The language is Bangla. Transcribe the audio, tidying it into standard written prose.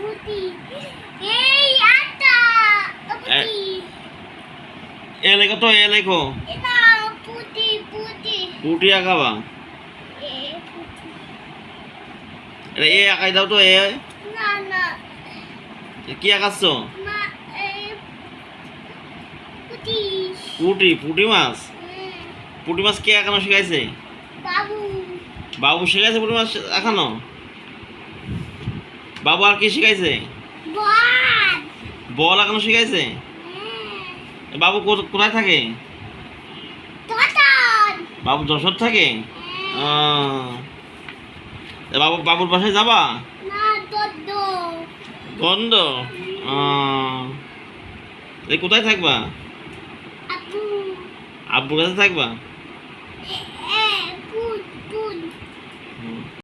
পুটি এই আটা পুটি এ লেখো তো, এ লেখো। এটা পুটি পুটি পুটি আঁকাবা? এ পুটি এ আঁকাই দাও তো। এ না না কি আঁকাচ্ছ? মা এই পুটি পুটি, পুটি মাছ। পুটি মাছ কে আঁকানো শিখাইছে? বাবু বাবু শিখাইছে পুটি মাছ আঁকানো? বাবু আর কি শিখাইছে? বল বল আঁকানো শিখাইছে? বাবু কোথায় থাকে? ততন বাবু যশোর থাকে? বাবুর বাসায় যাবা? না দদ্দ বন্ধ? কোথায় থাকবা? আপু আব্বুর কাছে থাকবা?